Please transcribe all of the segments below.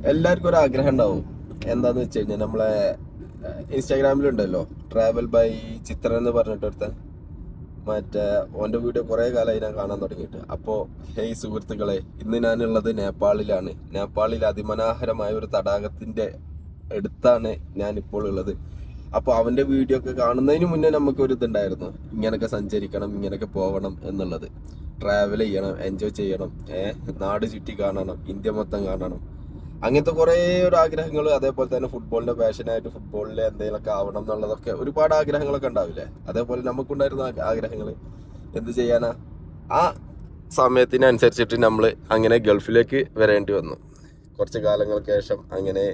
എല്ലാവർക്കും ഒരു ആഗ്രഹം ഉണ്ടാവും. എന്താന്ന് വെച്ച് കഴിഞ്ഞാൽ നമ്മളെ ഇൻസ്റ്റാഗ്രാമിലുണ്ടല്ലോ ട്രാവൽ ബൈ ചിത്ര എന്ന് പറഞ്ഞിട്ട് മറ്റേ ഓൻ്റെ വീഡിയോ കുറേ കാലമായി ഞാൻ കാണാൻ തുടങ്ങിയിട്ട്. അപ്പോൾ ഹേയ് സുഹൃത്തുക്കളെ, ഇന്ന് ഞാനുള്ളത് നേപ്പാളിലാണ്. നേപ്പാളിൽ അതിമനോഹരമായ ഒരു തടാകത്തിൻ്റെ അടുത്താണ് ഞാൻ ഇപ്പോൾ ഉള്ളത്. അപ്പോൾ അവൻ്റെ വീഡിയോ ഒക്കെ കാണുന്നതിന് മുന്നേ നമുക്കൊരു ഇതുണ്ടായിരുന്നു, ഇങ്ങനെയൊക്കെ സഞ്ചരിക്കണം, ഇങ്ങനെയൊക്കെ പോകണം എന്നുള്ളത്. ട്രാവൽ ചെയ്യണം, എൻജോയ് ചെയ്യണം, നാട് ചുറ്റി കാണണം, ഇന്ത്യ മൊത്തം കാണണം, അങ്ങനത്തെ കുറേ ഒരു ആഗ്രഹങ്ങൾ. അതേപോലെ തന്നെ ഫുട്ബോളിന്റെ പാഷനായിട്ട് ഫുട്ബോളിൽ എന്തെങ്കിലുമൊക്കെ ആവണം എന്നുള്ളതൊക്കെ ഒരുപാട് ആഗ്രഹങ്ങളൊക്കെ ഉണ്ടാവില്ലേ. അതേപോലെ നമുക്കുണ്ടായിരുന്ന ആഗ്രഹങ്ങൾ എന്ത് ചെയ്യാനാ, ആ സമയത്തിനനുസരിച്ചിട്ട് നമ്മൾ അങ്ങനെ ഗൾഫിലേക്ക് വരേണ്ടി വന്നു. കുറച്ച് കാലങ്ങൾക്ക് ശേഷം അങ്ങനെ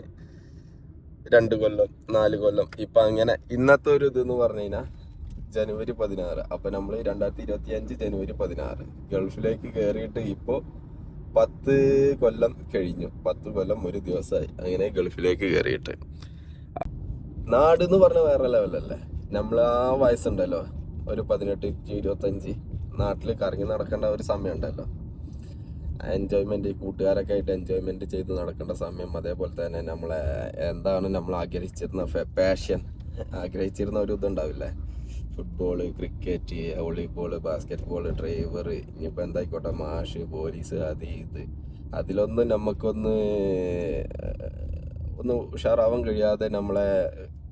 2 കൊല്ലം 4 കൊല്ലം ഇപ്പം അങ്ങനെ ഇന്നത്തെ ഒരു ഇതെന്ന് പറഞ്ഞു കഴിഞ്ഞാൽ ജനുവരി 16. അപ്പം നമ്മൾ 2025 ജനുവരി 16 ഗൾഫിലേക്ക് കയറിയിട്ട് ഇപ്പോൾ 10 കൊല്ലം കഴിഞ്ഞു. 10 കൊല്ലം 1 ദിവസമായി അങ്ങനെ ഗൾഫിലേക്ക് കയറിയിട്ട്. നാട് എന്ന് പറഞ്ഞ വേറെ ലെവലല്ലേ. നമ്മൾ ആ വയസ്സുണ്ടല്ലോ, ഒരു 18 to 25, നാട്ടിൽ കറങ്ങി നടക്കേണ്ട ഒരു സമയം ഉണ്ടല്ലോ, എൻജോയ്മെന്റ്, കൂട്ടുകാരൊക്കെ ആയിട്ട് എൻജോയ്മെന്റ് ചെയ്ത് നടക്കേണ്ട സമയം. അതേപോലെ തന്നെ നമ്മളെ എന്താണ് നമ്മൾ ആഗ്രഹിച്ചിരുന്ന പാഷൻ, ആഗ്രഹിച്ചിരുന്ന ഒരു ഇതുണ്ടാവില്ലേ, football, cricket, volleyball, basketball, driver, ഇനിയിപ്പോൾ എന്തായിക്കോട്ടെ, മാഷ്, പോലീസ്, അത് ഇത്, അതിലൊന്നും നമുക്കൊന്ന് ഉഷാറാവാൻ കഴിയാതെ നമ്മളെ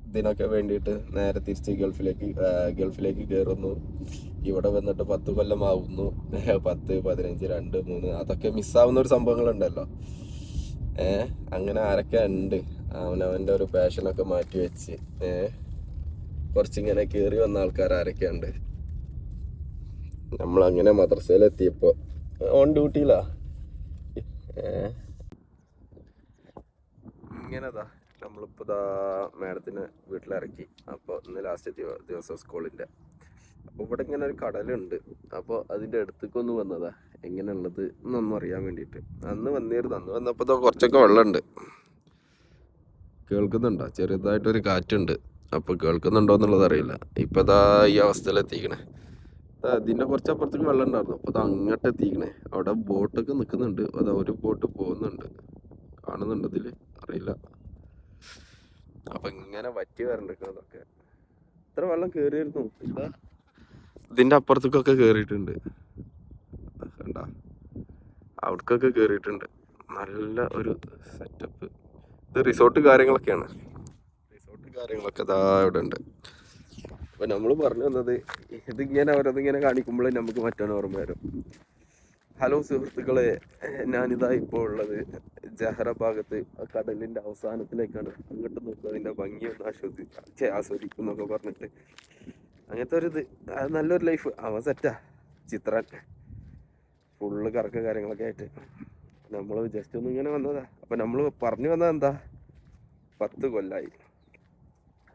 ഇതിനൊക്കെ വേണ്ടിയിട്ട് നേരെ തിരിച്ച് ഗൾഫിലേക്ക് കയറുന്നു. ഇവിടെ വന്നിട്ട് 10 കൊല്ലമാവുന്നു. 10, 15, 2, 3 അതൊക്കെ മിസ്സാവുന്ന ഒരു സംഭവങ്ങളുണ്ടല്ലോ. അങ്ങനെ ആരൊക്കെ ഉണ്ട് അവനവൻ്റെ ഒരു പാഷനൊക്കെ മാറ്റി വെച്ച് കുറച്ചിങ്ങനെ കയറി വന്ന ആൾക്കാർ ആരൊക്കെ ഉണ്ട്. നമ്മളങ്ങനെ മദ്രസയിലെത്തിയപ്പോൾ ഓൺ ഡ്യൂട്ടിയിലാ. ഇങ്ങനെതാ നമ്മളിപ്പോൾ മാഡത്തിന് വീട്ടിലിറക്കി. അപ്പോൾ ഇന്ന് ലാസ്റ്റ് ദിവസം സ്കൂളിൻ്റെ. അപ്പോൾ ഇവിടെ ഇങ്ങനെ ഒരു കടലുണ്ട്. അപ്പോൾ അതിൻ്റെ അടുത്തേക്കൊന്ന് വന്നതാ, എങ്ങനെയുള്ളത് എന്നൊന്നും അറിയാൻ വേണ്ടിയിട്ട്. അന്ന് വന്നപ്പോൾ കുറച്ചൊക്കെ വെള്ളമുണ്ട്. കേൾക്കുന്നുണ്ടോ? ചെറുതായിട്ടൊരു കാറ്റുണ്ട്. അപ്പോൾ കേൾക്കുന്നുണ്ടോ എന്നുള്ളത് അറിയില്ല. ഇപ്പോൾ ഈ അവസ്ഥയിലെത്തിക്കണേ. അതിൻ്റെ കുറച്ചപ്പുറത്തേക്ക് വെള്ളം ഉണ്ടായിരുന്നു. അപ്പോൾ അങ്ങോട്ട് എത്തിക്കണേ. അവിടെ ബോട്ടൊക്കെ നിൽക്കുന്നുണ്ട്. ഒരു ബോട്ട് പോകുന്നുണ്ട്, കാണുന്നുണ്ട് ഇതിൽ, അറിയില്ല. അപ്പം ഇങ്ങനെ വറ്റി വരണ്ടിരിക്കുന്നതൊക്കെ ഇത്ര വെള്ളം കയറിയിരുന്നു. ഇതിൻ്റെ അപ്പുറത്തേക്കൊക്കെ കയറിയിട്ടുണ്ട്, കണ്ട, അവിടേക്കൊക്കെ കയറിയിട്ടുണ്ട്. നല്ല ഒരു സെറ്റപ്പ്. ഇത് റിസോർട്ട് കാര്യങ്ങളൊക്കെയാണ്. ഇതാ ഇവിടെ ഉണ്ട്. അപ്പം നമ്മൾ പറഞ്ഞു വന്നത്, ഇതിങ്ങനെ ഓരോന്നിങ്ങനെ കാണിക്കുമ്പോൾ നമുക്ക് മറ്റൊരു ഓർമ്മ വരും. ഹലോ സുഹൃത്തുക്കളെ, ഞാനിതാ ഇപ്പോൾ ഉള്ളത് ജഹറ ഭാഗത്ത്, കടലിൻ്റെ അവസാനത്തിലേക്കാണ്. അങ്ങോട്ട് നോക്കുക, അതിൻ്റെ ഭംഗിയൊന്ന് ആസ്വദിക്കും എന്നൊക്കെ പറഞ്ഞിട്ട്. അങ്ങനത്തെ ഒരു ഇത്, നല്ലൊരു ലൈഫ്. അവൻ സെറ്റാ ചിത്രൻ, ഫുള്ള് കറക്ക കാര്യങ്ങളൊക്കെ ആയിട്ട്. നമ്മൾ ജസ്റ്റ് ഒന്ന് ഇങ്ങനെ വന്നതാ. അപ്പം നമ്മൾ പറഞ്ഞു വന്നത് എന്താ, 10 കൊല്ലമായി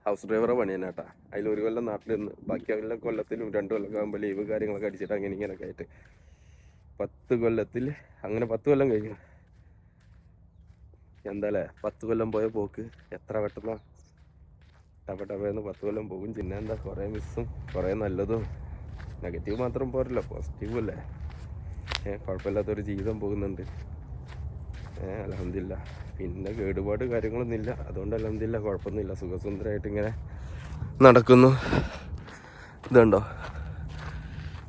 ഹൗസ് ഡ്രൈവറെ പണി തന്നെ കേട്ടാ. അതിൽ 1 കൊല്ലം നാട്ടിൽ നിന്ന്, ബാക്കി എല്ലാ കൊല്ലത്തിലും 2 കൊല്ലമൊക്കെ ആകുമ്പോൾ ലീവ് കാര്യങ്ങളൊക്കെ അടിച്ചിട്ട് അങ്ങനെ ഇങ്ങനെയൊക്കെ ആയിട്ട് 10 കൊല്ലത്തിൽ അങ്ങനെ 10 കൊല്ലം കഴിഞ്ഞു. എന്താല്ലേ 10 കൊല്ലം പോയ പോക്ക് എത്ര പെട്ടെന്നാ. ടപേന്ന് 10 കൊല്ലം പോകും. പിന്നെ എന്താ, കുറേ മിസ്സും കുറേ നല്ലതും. നെഗറ്റീവ് മാത്രം പോരല്ലോ, പോസിറ്റീവും അല്ലേ. കുഴപ്പമില്ലാത്തൊരു ജീവിതം പോകുന്നുണ്ട്. അൽഹംദുലില്ലാ. പിന്നെ കേടുപാട് കാര്യങ്ങളൊന്നുമില്ല, അതുകൊണ്ട് അൽഹംദുലില്ലാ കുഴപ്പമൊന്നുമില്ല. സുഖസുന്ദരമായിട്ട് ഇങ്ങനെ നടക്കുന്നു. ഇതുണ്ടോ,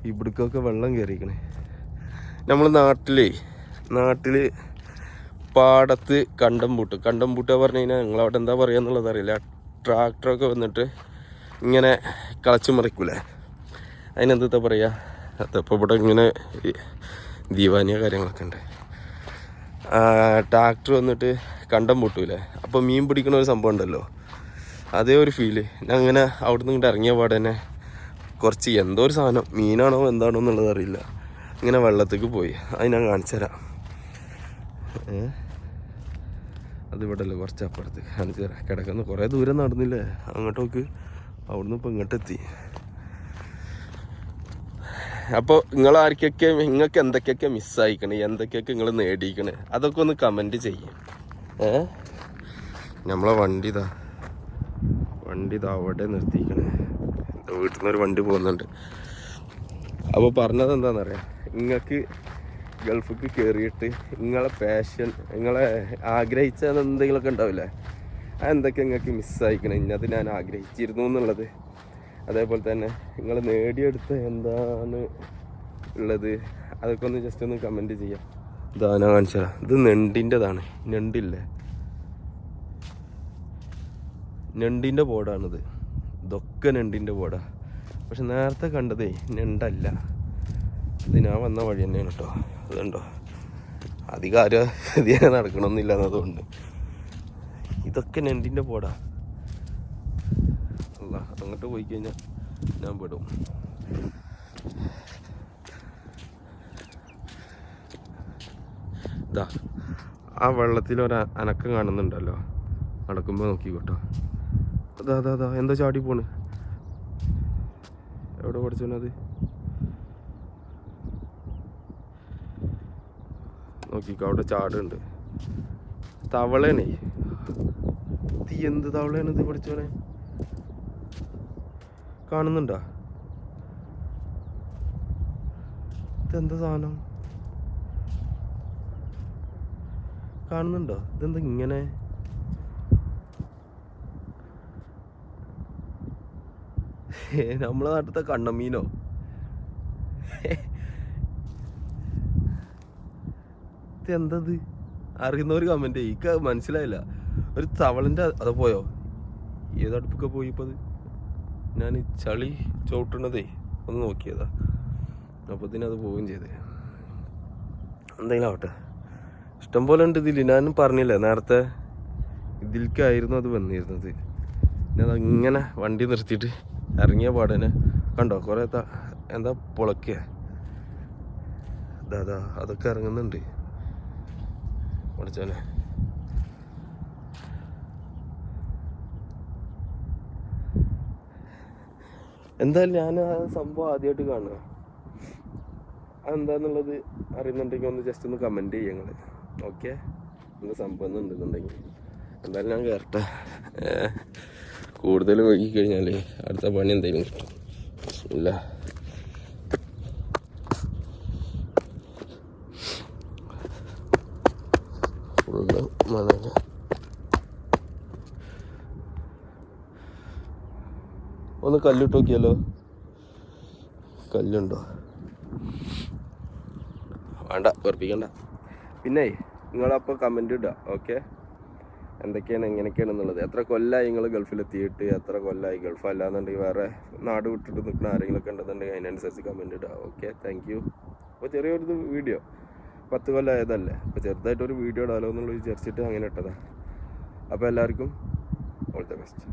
ഇവിടേക്കൊക്കെ വെള്ളം കയറിയിരിക്കണേ. നമ്മൾ നാട്ടിൽ പാടത്ത് കണ്ടം പൂട്ടുക പറഞ്ഞു കഴിഞ്ഞാൽ നിങ്ങളവിടെ എന്താ പറയുക എന്നുള്ളത് അറിയില്ല. ട്രാക്ടറൊക്കെ വന്നിട്ട് ഇങ്ങനെ കളച്ചു മറിക്കൂലേ, അതിനെന്താ പറയുക. അതപ്പോൾ ഇവിടെ ഇങ്ങനെ ദീവാനിയ കാര്യങ്ങളൊക്കെ ഉണ്ട്. ട്രാക്ടർ വന്നിട്ട് കണ്ടം പൂട്ടൂലേ, അപ്പോൾ മീൻ പിടിക്കണ ഒരു സംഭവം ഉണ്ടല്ലോ, അതേ ഒരു ഫീല്. ഞാൻ അങ്ങനെ അവിടെ നിന്ന് ഇങ്ങോട്ട് ഇറങ്ങിയ പാടെ തന്നെ കുറച്ച് എന്തോ ഒരു സാധനം, മീനാണോ എന്താണോ എന്നുള്ളത് അറിയില്ല, ഇങ്ങനെ വെള്ളത്തേക്ക് പോയി. അത് ഞാൻ കാണിച്ചു തരാം. അതിവിടെ അല്ലേ, കുറച്ച് അപ്പുറത്ത് കാണിച്ചു തരാം. കിടക്കുന്ന കുറേ ദൂരം നടന്നില്ലേ അങ്ങോട്ടേക്ക്, അവിടുന്ന് ഇപ്പം ഇങ്ങോട്ടെത്തി. അപ്പോൾ നിങ്ങൾക്ക് എന്തൊക്കെയൊക്കെ മിസ്സായിക്കണേ, എന്തൊക്കെയൊക്കെ നിങ്ങൾ നേടിയിക്കണേ, അതൊക്കെ ഒന്ന് കമൻറ്റ് ചെയ്യും. നമ്മളെ വണ്ടി ഇതാ അവിടെ നിർത്തിയിക്കണേ. വീട്ടിൽ നിന്നൊരു വണ്ടി പോകുന്നുണ്ട്. അപ്പോൾ പറഞ്ഞത് എന്താണെന്നറിയാം, നിങ്ങൾക്ക് ഗൾഫിക്ക് കയറിയിട്ട് നിങ്ങളെ പാഷൻ, നിങ്ങളെ ആഗ്രഹിച്ച എന്തെങ്കിലുമൊക്കെ ഉണ്ടാവില്ലേ, അതെന്തൊക്കെ നിങ്ങൾക്ക് മിസ്സായിക്കണം. ഇന്നത് ഞാൻ ആഗ്രഹിച്ചിരുന്നു എന്നുള്ളത്, അതേപോലെ തന്നെ നിങ്ങൾ നേടിയെടുത്ത എന്താണ് ഉള്ളത്, അതൊക്കെ ഒന്ന് ജസ്റ്റ് ഒന്ന് കമൻറ്റ് ചെയ്യാം. ഇതാ ഞാൻ കാണിച്ചാൽ, ഇത് ഞണ്ടിൻ്റെതാണ്. ഞണ്ടില്ലേ, ഞണ്ടിൻ്റെ ബോർഡാണിത്. ഇതൊക്കെ ഞണ്ടിൻ്റെ ബോർഡാണ്. പക്ഷെ നേരത്തെ കണ്ടതേ ഞണ്ടല്ല. ഇത് ഞാൻ വന്ന വഴി തന്നെയാണ് കേട്ടോ. അതുണ്ടോ, അധികം ആരും അധികം നടക്കണമെന്നില്ല എന്നതുകൊണ്ട്. ഇതൊക്കെ ഞണ്ടിൻ്റെ ബോർഡാ. അല്ല, അങ്ങോട്ട് പോയി കഴിഞ്ഞാൽ ഞാൻ പെടും. ഇതാ ആ വെള്ളത്തിൽ അനക്കം കാണുന്നുണ്ടല്ലോ, നടക്കുമ്പോൾ നോക്കിക്കോട്ടോ. അതാ അതാ അതാ എന്താ ചാടി പോണ്, എവിടെ പഠിച്ചോണത് നോക്കിക്കോ, അവിടെ ചാടുണ്ട്. തവളേണേ, ഇത് എന്ത് തവളയാണ് ഇത് പഠിച്ചോനെ, കാണുന്നുണ്ടോ? ഇതെന്താ സാധനം കാണുന്നുണ്ടോ? ഇതെന്താ ഇങ്ങനെ? നമ്മളെ നാട്ടിലത്തെ കണ്ണമീനോ? ഇതെന്തത് അറിയുന്നവർ കമന്റ് ചെയ്യും. എനിക്ക് മനസ്സിലായില്ല. ഒരു തവളൻ്റെ അത് പോയോ, ഏതടുപ്പൊക്കെ പോയി ഇപ്പം? അത് ഞാൻ ചളി ചവിട്ടണതേ ഒന്ന് നോക്കിയതാ, അപ്പത്തിന് അത് പോവുകയും ചെയ്തേ. എന്തെങ്കിലും ആവട്ടെ, ഇഷ്ടം പോലെ ഉണ്ട് ഇതിൽ. ഞാനും പറഞ്ഞില്ലേ നേരത്തെ, ഇതിലേക്കായിരുന്നു അത് വന്നിരുന്നത്. പിന്നെ അതങ്ങനെ വണ്ടി നിർത്തിയിട്ട് ഇറങ്ങിയ പാടനെ കണ്ടോ, കുറേ എന്താ പൊളക്കുക. അതാ അതൊക്കെ ഇറങ്ങുന്നുണ്ട് പഠിച്ചോനെ. എന്തായാലും ഞാൻ ആ സംഭവം ആദ്യമായിട്ട് കാണുക. അതെന്താന്നുള്ളത് അറിയുന്നുണ്ടെങ്കിൽ ഒന്ന് ജസ്റ്റ് ഒന്ന് കമൻറ്റ് ചെയ്യുക ഞങ്ങൾ. ഓക്കെ, എന്താ സംഭവം ഉണ്ടെന്നുണ്ടെങ്കിൽ. എന്തായാലും ഞാൻ കയറട്ടെ. കൂടുതൽ വൈകി കഴിഞ്ഞാൽ അടുത്ത പണി എന്തെങ്കിലും കിട്ടും. ഇല്ല, ഫുള്ള് മണല്. ഒന്ന് കല്ലിട്ട് നോക്കിയാലോ, കല്ലുണ്ടോ? വേണ്ട, വെറുപ്പിക്കണ്ട. പിന്നെ നിങ്ങളപ്പോൾ കമൻറ്റ് ഇടുക. ഓക്കെ, എന്തൊക്കെയാണ് എങ്ങനെയൊക്കെയാണെന്നുള്ളത്. എത്ര കൊല്ലമായി നിങ്ങൾ ഗൾഫിലെത്തിയിട്ട്, എത്ര കൊല്ലമായി ഗൾഫ് അല്ലാന്നുണ്ടെങ്കിൽ വേറെ നാട് വിട്ടിട്ട് നിൽക്കുന്ന ആരെങ്കിലുമൊക്കെ ഉണ്ടെന്നുണ്ടെങ്കിൽ അതിനനുസരിച്ച് കമൻറ്റ് ഇടുക. Okay, thank you. അപ്പോൾ ചെറിയൊരു വീഡിയോ, 10 കൊല്ലമായതല്ലേ, അപ്പോൾ ചെറുതായിട്ടൊരു വീഡിയോ ഇടാലോ എന്നുള്ളത് വിചാരിച്ചിട്ട് അങ്ങനെ ഇട്ടതാണ്. അപ്പോൾ എല്ലാവർക്കും ഓൾ ദ ബെസ്റ്റ്.